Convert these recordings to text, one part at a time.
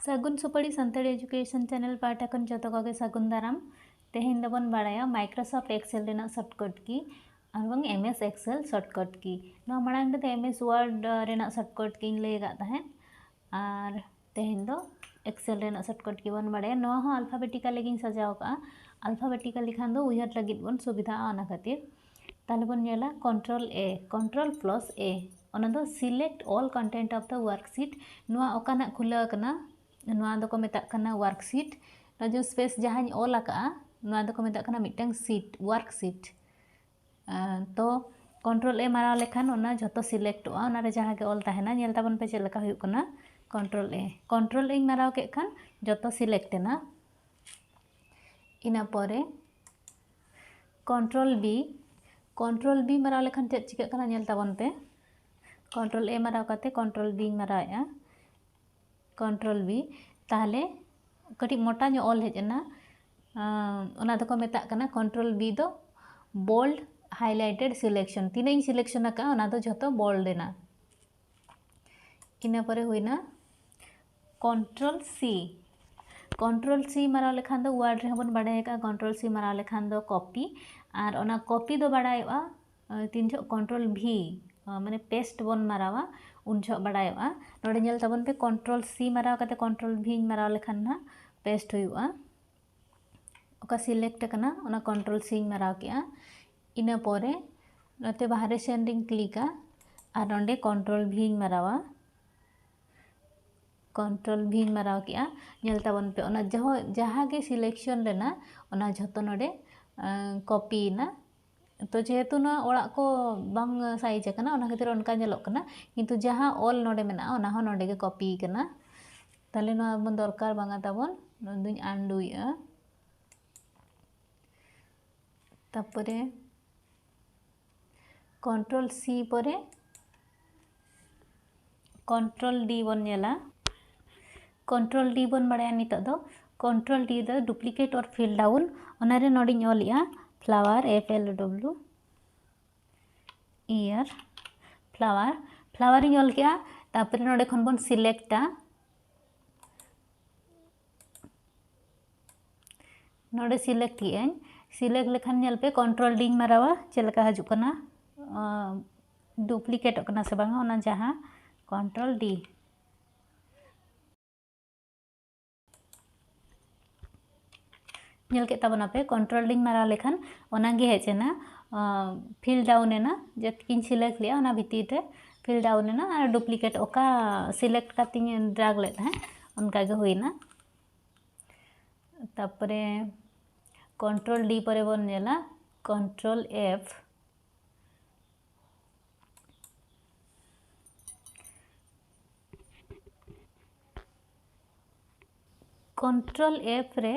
सागुन सुपाड़ी सानताड़ी education channel पाटा खन जतो कोगे सागुन दाराम तेहेन दबन बाड़ाया माइक्रोसॉफ्ट एक्सेल रेना शॉर्टकट की और एमएस एक्सेल शॉर्टकट की नो मांग रे एमएस वर्ड रेना शॉर्टकट की लय गा तहेन और तेहेन दो एक्सेल रेना शॉर्टकट की बन बाड़ाया नो हो अल्फाबेटिकल लेकिन सजाव का अल्फाबेटिकल लिखान दो उयहर लगित बन सुविधा ओना खातिर ताले बन नेला कंट्रोल प्लस ए ओना दो select all content of the worksheet नुआ ओकाना खुला कना नुआ दो को मेता कना वर्कशीट ना जो स्पेस जहाँ ऑल आका नुआ दो को मेता कना मिटंग सीट वर्कशीट तो कंट्रोल ए मारा लेखान ओना झतो सिलेक्ट ओना रे जहाँ के ऑल तहना नेल ताबन पे चेल लका हुयुग कना कंट्रोल ए माराव के खान झतो सिलेक्ट ना इना परे कंट्रोल बी माराव लेखान चेक चिका कना नेल ताबन पे कंट्रोल ए माराव काते कंट्रोल बी माराया कंट्रोल बी ताहले कटी मोटा जो ऑल हेजना ओना दो को मेता कना कंट्रोल बी दो बोल्ड हाईलाइटेड सिलेक्शन तीन इन सिलेक्शन का ओना दो झतो बोल्ड देना इना परे हुईना कंट्रोल सी माराव लेखान दो वर्ड रे हबन बाडाय का कंट्रोल सी माराव लेखान दो कॉपी और ओना कॉपी दो बाडायवा तीन जो कंट्रोल भी माने पेस्ट बन मारावा उन जो बाडायवा नोडे नेल ताबन पे कंट्रोल सी माराव काते कंट्रोल भी माराव लेखान ना पेस्ट हुआ ओका सिलेक्ट कना ओना कंट्रोल सी माराव किया इना परे नते बाहरे सेंडिंग क्लिका और नोडे कंट्रोल भी मारावा कंट्रोल भी माराव किया नेल ताबन पे ओना जहाँ के सिलेक्शन लेना ओना झतो नोडे कॉपी ना तो जेहेतु ना ओड़ा को बांग साइज कना ओना खातिर उनका नेलोग कना किंतु जहाँ ऑल नोडे मेना ओना हो नोडे के कॉपी कना ताले ना बन दरकार बांगा ताबन दुई आंडुया तापरे कंट्रोल सी परे कंट्रोल डी बन नेला कंट्रोल डी बन बाड़ाया नितो दो कंट्रोल डी दो डुप्लीकेट और फिल डाउन ओनारे नोडिंग ऑलिया फ्लावर FLW ईयर फ्लावर इन ऑल किया तापरे नोडे खन बन सिलेक्टा नोडे सिलेक्ट किया सिलेक्ट लेखान नेल पे कंट्रोल डी मारावा चलका हजु कना डुप्लीकेट कना से बांगा ओना जहाँ कंट्रोल डी नेल के ताबना पे कंट्रोल डी मारा लेखान ओना गे हेचेना फिल डाउन एना जतकिन सिलेक्ट लिया ओना भितिर रे फिल डाउन एना और डुप्लीकेट ओका सिलेक्ट कातिंग ड्रैग ले है उनका गे हुईना तापरे कंट्रोल डी परे बन नेला कंट्रोल F कंट्रोल F रे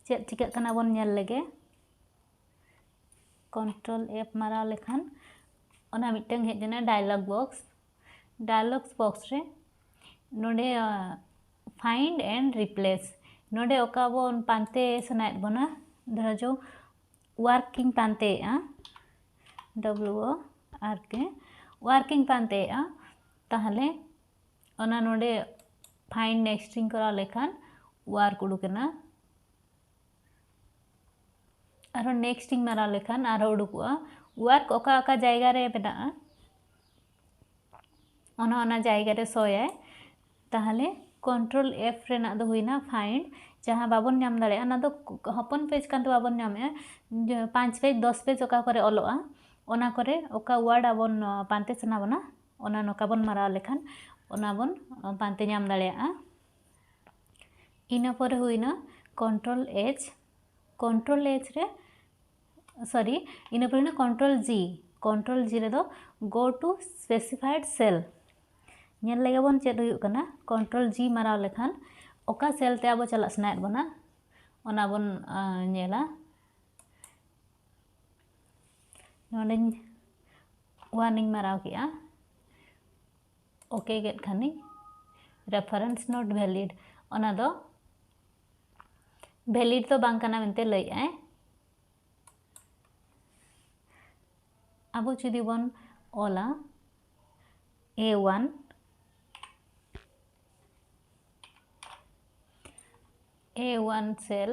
चेक चिका कना बन नेल लेगे कंट्रोल F मारा लेखान ओना मिटंग हेजना डायलॉग बॉक्स रे नोडे फाइंड एंड रिप्लेस नोडे ओका बन पांते सनायत बना धरा जो वर्किंग पांते WORK वर्किंग पांते ताहले ओना नोडे फाइंड नेक्स्टिंग करा लेखान वर्क उडुकना और नेक्स्टिंग मारा लेखान और उडुकुआ वर्क ओका ओका जायगा रे बेना ओना ओना जायगा रे सोया ताहले कंट्रोल F रेना दो हुईना फाइंड जहाँ बाबन नाम दाड़े ना दो हपन पेज कान तो बाबन नामे 5 पेज 10 पेज ओका करे ऑलोआ ओना करे ओका वर्ड आबन पांते सना बना ओना नोका बन मारा लेखान ओना बन पांते नाम दाड़े इना परे हुईना कंट्रोल H रे सॉरी इना परे ना कंट्रोल G रे दो गो टू स्पेसिफाइड सेल नेल लगे बन चेक हुयुग कना कंट्रोल G माराव लेखान ओका सेल ते आबो चला सनायत बना ओना बन नेला नोडे वार्निंग माराव किया ओके गेट खानी रेफरेंस नोट वैलिड ओना दो वैलिड तो बांग कना मेनते लई अब जुदी बन ओला A1 A1 सेल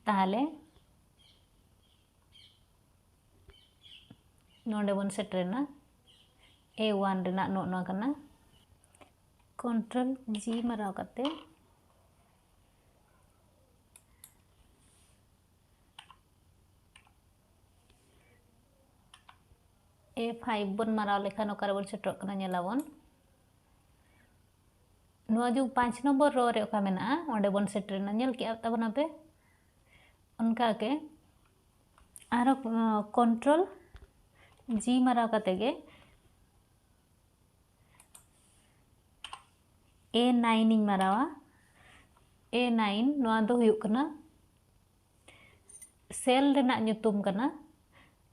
ताहले नोडे बन सेटरेना A1 रेना नो कना कंट्रोल G माराव कते A5 बन माराव लेखान ओकारे बन सेटरक कना नेलाबन नुआ जो 5 नंबर रो रे ओका मेना ओंडे बन सेटरेना नेल के ताबना पे उनका के आरो कंट्रोल G माराव कते गे A9 इन मारावा A9 नुआ दो हुयुक कना सेल रेना nyutum कना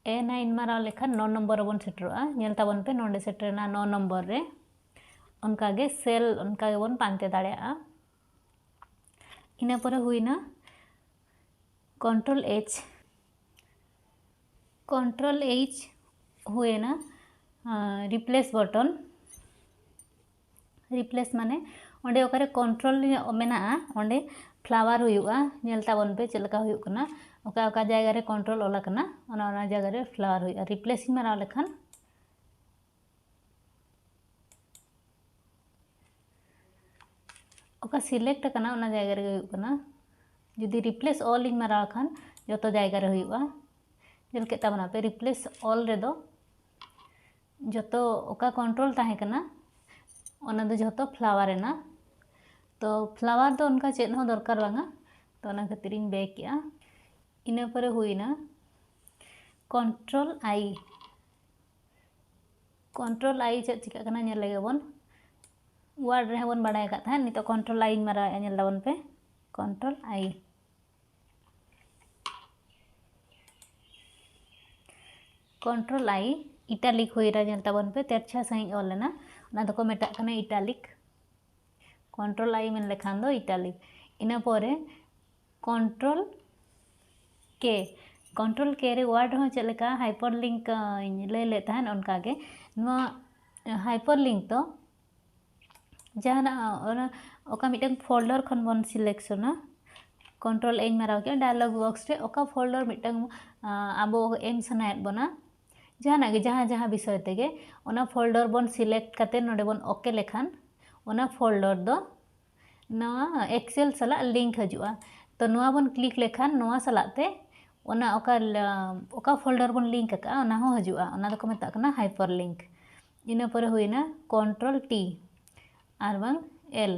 A9 माराव लेखान 9 नंबर बन सेटरोआ नेल ताबन पे नोंडे सेटरेना 9 नंबर रे उनका गे सेल उनका गे बन पांते दाड़ेआ इना परे हुइना कंट्रोल H हुएना रिप्लेस बटन रिप्लेस माने ओंडे ओकारे कंट्रोल मेना ओंडे फ्लावर हुयुआ नेल ताबन पे चलका हुयुक कना ओका जायगा रे कंट्रोल ओला कना ओना जायगा रे फ्लावर हुयुआ रिप्लेस माराव लेखान ओका सिलेक्ट कना ओना जायगा रे हुयुक कना जुदी रिप्लेस ऑल इन माराव खान जतो जायगा रे हुयुआ नेल के ताबना पे रिप्लेस ऑल रे दो जतो ओका कंट्रोल ताहे कना ओना दो जतो फ्लावर रेना तो फ्लावर दो उनका चेत हो दरकार बांगा तो ओना खातिर इन बैक किया इना परे हुइना कंट्रोल आई चेत चिका कना नेल लेगे बन वर्ड रे बन बाडाय का था नितो कंट्रोल आई मारा नेल दाबन पे कंट्रोल आई इटालिक हुइरा नेल ताबन पे तेरछा सही ओलेना ओना दको मेटा कना इटालिक कंट्रोल आई मेन लेखान दो इटालिक इना परे कंट्रोल के रे वर्ड हो चलेका हाइपरलिंक ले लेता है उनका के नुआ हाइपरलिंक तो जहाना ओका मिटन फोल्डर खन बन सिलेक्शना कंट्रोल एन माराव के डायलॉग बॉक्स रे ओका फोल्डर मिटन आबो एम सनायत बना जहाना गे जहां विषय तेगे ओना फोल्डर बन सिलेक्ट कते नोडे बन ओके लेखान ओना फोल्डर दो नवा एक्सेल सला लिंक हजुआ तो नवा बन क्लिक लेखान नवा सलाते ओना ओका फोल्डर बन लिंक का ओना हो हजुआ ओना दको मेता कना हाइपरलिंक इना परे हुइना कंट्रोल T आर बांग L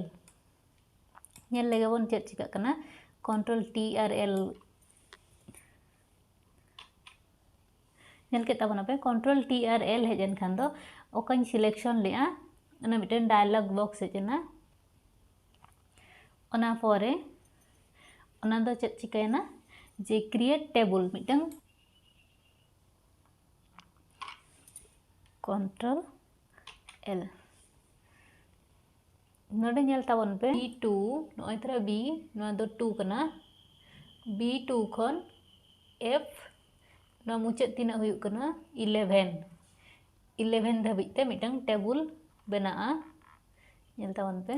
नेल लेगे बन चेक चिका कना कंट्रोल T आर L नेल के ताबना पे कंट्रोल T आर L हेजन खान दो ओकान सिलेक्शन लेआ ओना मिटन डायलॉग बॉक्स हेजना ओना परे ओना दो चेक चिकायना जे क्रिएट टेबल मिटन कंट्रोल L नोडे नेल ताबन पे B2 नोय तरा B नो दो 2 कना B2 खन F नो मुचे तीना हुयुक कना 11 धाबिज ते मिटन टेबल बेनाआ नेल ताबन पे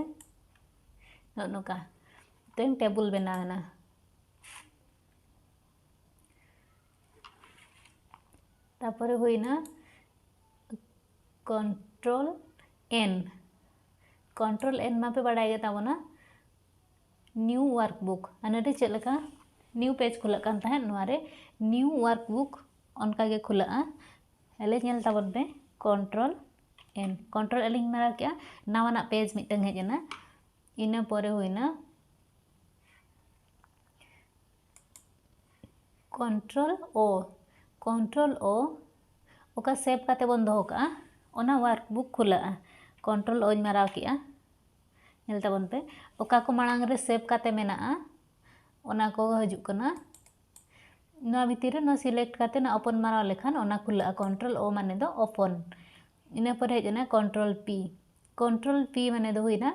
नोका तेन टेबल बेनाना तापरे हुइना कंट्रोल N मापे बाडाय गे ताबना न्यू वर्कबुक अनडे चलका न्यू पेज खुला कान ताहे नोरे न्यू वर्कबुक उनका गे खुला हेले नेल ताबन पे कंट्रोल N इन मारा क्या नवाना पेज मिटन हेजना इना परे हुइना कंट्रोल O ओका सेव काते बन दोहो का ओना वर्कबुक खुला कंट्रोल O माराव किया नेल ताबन पे ओका को मांग रे सेव काते मेना ओना को हजुक कना ना भीतर ना सिलेक्ट काते ना ओपन माराव लेखान ओना खुला कंट्रोल O माने दो ओपन इना पर हेजना कंट्रोल P माने दो हुइना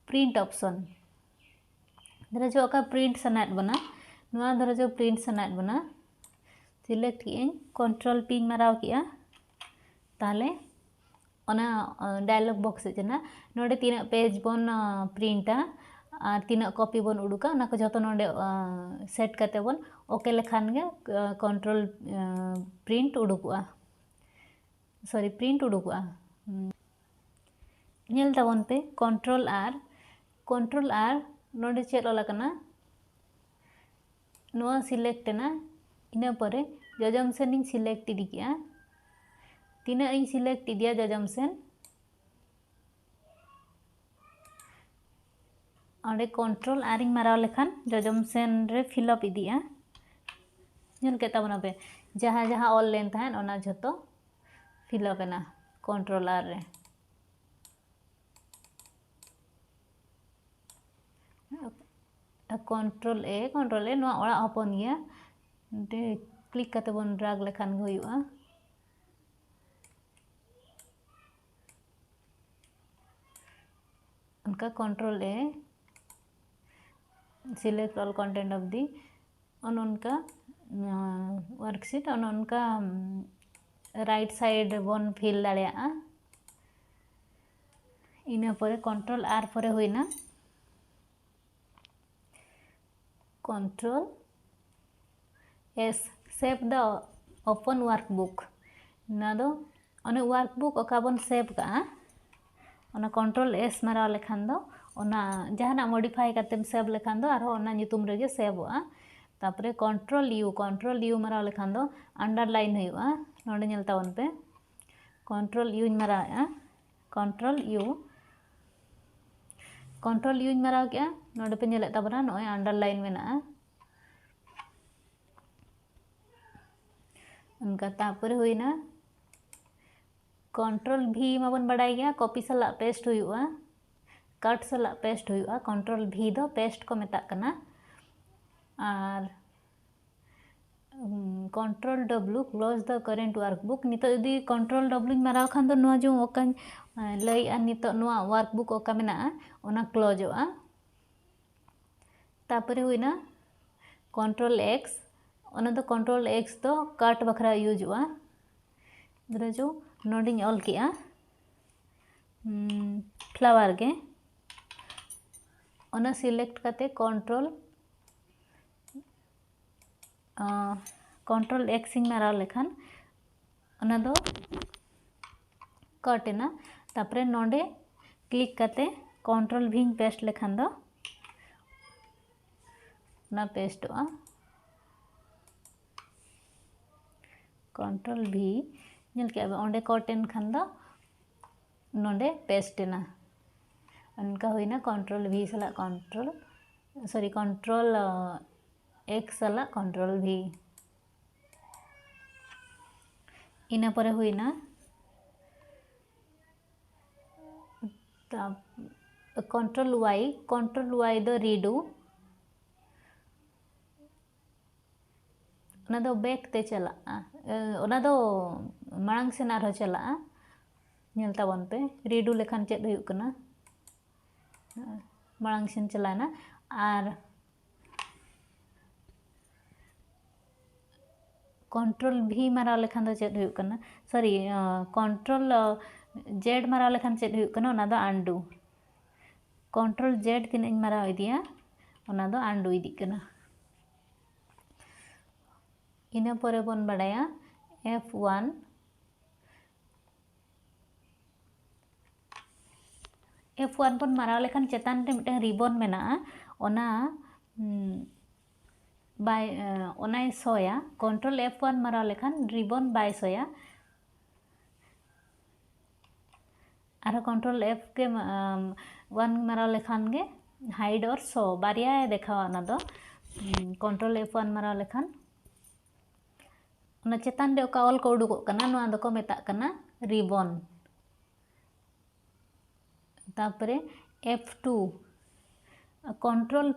प्रिंट ऑप्शन धरा जो ओका प्रिंट सनात बना नुआ धरा जो प्रिंट सनात बना सिलेक्ट किए कंट्रोल P माराव किया ताले ओना डायलॉग बॉक्स हेजना नोडे तीना पेज बन प्रिंटा और तीना कॉपी बन उडुका ना को जतो नोंडे सेट करते बन ओके लेखान गे कंट्रोल प्रिंट उडुकुआ सॉरी प्रिंट उडुकुआ नेल ताबन पे कंट्रोल आर नोंडे चेक ओलाकना नोआ सिलेक्ट ना इना परे जजम सेन इन सिलेक्ट इदी किया तीना इन सिलेक्ट इदिया जजम सेन और कंट्रोल आर इन माराव लेखान जजम सेन रे फिलअप इदिया नेल के ताबना पे जहाँ जहाँ ऑल लेन थान ओना झतो फिलअप एना कंट्रोल आर रे कंट्रोल ए नोआ ओड़ा हपन गया दे क्लिक करते बन ड्रैग लेखान हुआ उनका control A select all content of the उनका वर्कशीट उनका राइट साइड बन फिल दाड़िया इना परे कंट्रोल आर परे हुईना control S save the open workbook ना दो अने वर्कबुक ओका बन सेव का ओना कंट्रोल एस मारा लेखान दो ओना जहाना मॉडिफाई करतेम सेव लेखान दो आरो ओना ᱧᱩᱛᱩᱢ रेगे सेवआ तापरे कंट्रोल यू मारा लेखान दो अंडरलाइन हुआ नोंडे नेल तावन पे कंट्रोल यू मारा कंट्रोल यू मारा के नोंडे पे नेले ताबना नोय अंडरलाइन मेना उनका तापरे हुईना कंट्रोल भी माबन बड़ाई गया कॉपी सला पेस्ट हुआ कट सला पेस्ट हुआ कंट्रोल भी दो पेस्ट को मेता कना और control W close the current workbook नितो यदि कंट्रोल डब्ल्यू माराव खान दो नुआ जो ओका लई आ नितो नुआ वर्कबुक ओका मेना ओना क्लोजोआ तापरे हुईना कंट्रोल एक्स ओना दो कंट्रोल एक्स दो कट बखरा यूज हुआ इधर जो नोडिंग ऑल किया फ्लावर के ओना सिलेक्ट करते कंट्रोल एक्स इन मारा लेखान ओना दो कटेना तापरे नोंडे क्लिक करते कंट्रोल भी पेस्ट लेखान दो ना पेस्टआ कंट्रोल भी नेल के ओंडे कटेन खान दो नोंडे पेस्टेना उनका हुईना कंट्रोल भी सला कंट्रोल एक्स सला कंट्रोल भी इना परे हुईना कंट्रोल वाई दो रीडू ओना दो बैक ते चला ओना दो मांग से नार चला नेल ताबन पे रीडू लेखान चेक हुई कना मांग से चलाना और कंट्रोल भी मारा लेखान दो चेक हुई कना सॉरी कंट्रोल जेड मारा लेखान चेक हुई कना ओना दो आंडू कंट्रोल जेड तीन इन मारा इदिया ओना दो आंडू इदी कना इना परे बन बड़ाया F1 बन मारा लेखान चेतान रे मिटे रिबन मेना ओना बाय ओनाय सोया कंट्रोल F1 मारा लेखान रिबन बाय सोया आरो कंट्रोल F के 1 मारा लेखान गे हाइड और शो बारिया देखावा ना दो कंट्रोल F1 मारा लेखान ओना चेतान रे ओका ऑल को उडुको कना नोआ दो को मेता कना रिबन तापरे F2 कंट्रोल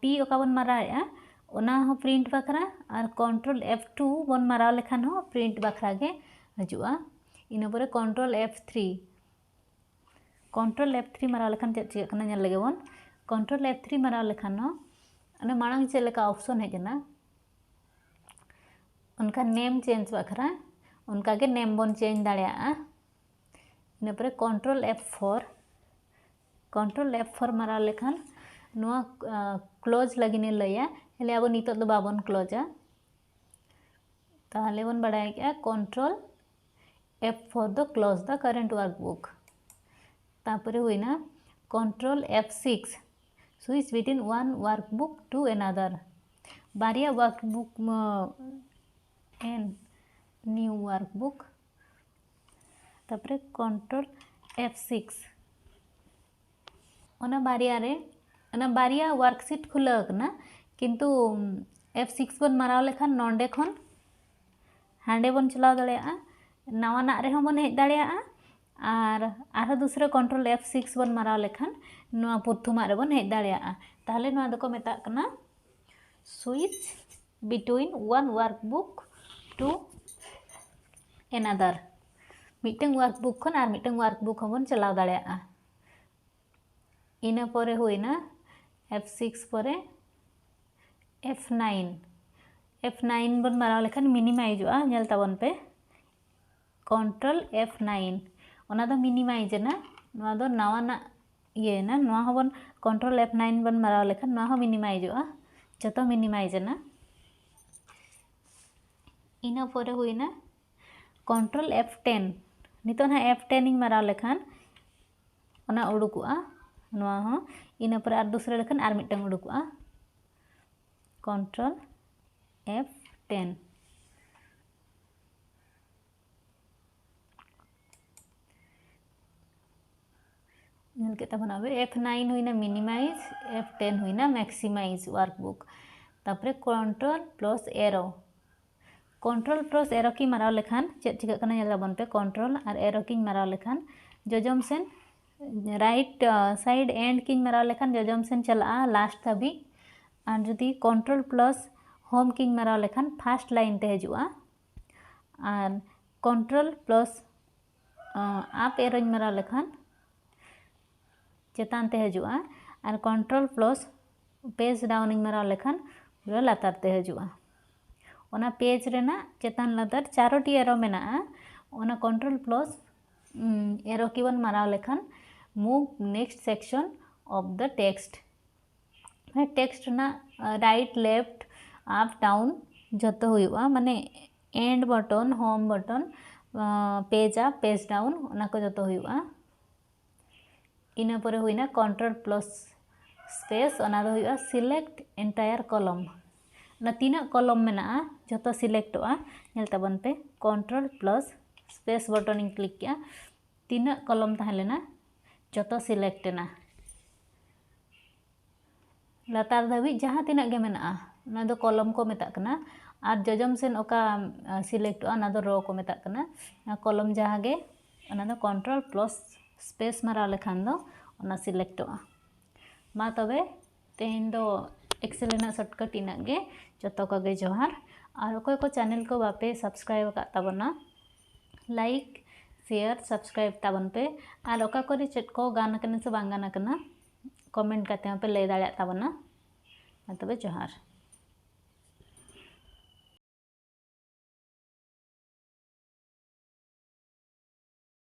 P ओका बन माराया ओना हो प्रिंट बखरा और कंट्रोल F2 बन मारा लेखान हो प्रिंट बखरा गे हजुआ इना परे कंट्रोल F3 मारा लेखान चेक कना नेल लगे बन कंट्रोल F3 मारा लेखान हो अने मांग चेक लेका ऑप्शन हेजना उनका नेम चेंज बखरा उनका के नेम बन चेंज दाड़िया इना परे कंट्रोल F4 मारा लेखान नुआ क्लोज लगिन लैया हेले अब नितो दो बाबन क्लोजा ताहले बन बड़ाय क्या control F for the close the current workbook तापरे हुईना control F6 switch between one workbook to another बारिया वर्कबुक एन न्यू वर्कबुक तापरे कंट्रोल F6 ओना बारिया वर्कशीट खुला किंतु F6 बन माराव लेखान नोंडे खन हांडे बन चलाव दाड़ेया नवाना रेहं बन हेज दाड़ेया और दूसरे कंट्रोल F6 बन माराव लेखान नोआ प्रथमा रे बन हेज दाड़ेया ताहले नोआ दको मेता कना switch between one workbook to another मिटंग वर्कबुक खन और मिटंग वर्कबुक बन चलाव दाड़ेया इना परे हुईना F6 परे F9 बन माराव लेखान मिनिमाइजोआ नेल ताबन पे कंट्रोल F9 ओना दो मिनिमाइज ना नोआ दो नवाना ये ना नोआ हबन कंट्रोल F9 बन माराव लेखान नोआ हो मिनिमाइजोआ जतो मिनिमाइज ना इना परे हुईना कंट्रोल F10 नितो ना F10 इन माराव लेखान ओना उडुकुआ नोआ हो इना परे आर दूसरे लेखान आर मिटंग उडुकुआ कंट्रोल F10 नेल के तबन आबे F9 हुईना मिनिमाइज F10 हुईना मैक्सिमाइज वर्कबुक तापरे कंट्रोल प्लस एरो की माराव लेखान चेक चिका कना नेल ताबन पे कंट्रोल और एरो की माराव लेखान जजम सेन राइट साइड एंड की माराव लेखान जजम सेन चला लास्ट धाबी और जुदी कंट्रोल प्लस होम की माराव लेखान फास्ट लाइन ते हजुआ और कंट्रोल प्लस आप एरो माराव लेखान चेतान ते हजुआ और कंट्रोल प्लस पेज डाउन माराव लेखान पूरा लातार ते हजुआ ओना पेज रेना चेतान लातार चारोटी एरो मेना ओना कंट्रोल प्लस एरो की बन माराव लेखान move next section of the text text ना राइट लेफ्ट अप डाउन जतो हुआ माने end button home button page up page down ओना को जतो हुआ इना परे हुईना कंट्रोल प्लस स्पेस ओना दो हुआ सिलेक्ट एंटायर कॉलम ना तीना कॉलम मेना जतो सिलेक्टोआ नेल ताबन पे कंट्रोल प्लस स्पेस बटन इन क्लिक किया तीना कॉलम ताहेलेना जतो सिलेक्ट ना लातार धाबी जहाँ तीना गे मेना ना दो कॉलम को मेता कना और जजम सेन ओका सिलेक्टोआ ना दो रो को मेता कना ना कॉलम जहाँ गे ओना दो कंट्रोल प्लस स्पेस माराव लेखान दो ओना सिलेक्टोआ मा तबे तेहेन दो एक्सेल रेना शॉर्टकट इना गे जतो को गे जोहार और अकोय को चैनल को बापे सब्सक्राइब का ताबना लाइक शेयर सब्सक्राइब ताबन पे और ओका करे चेट को गाना कने से बांग गाना कना कमेंट करते पे लय दाड़ा ताबना मा तबे जोहार।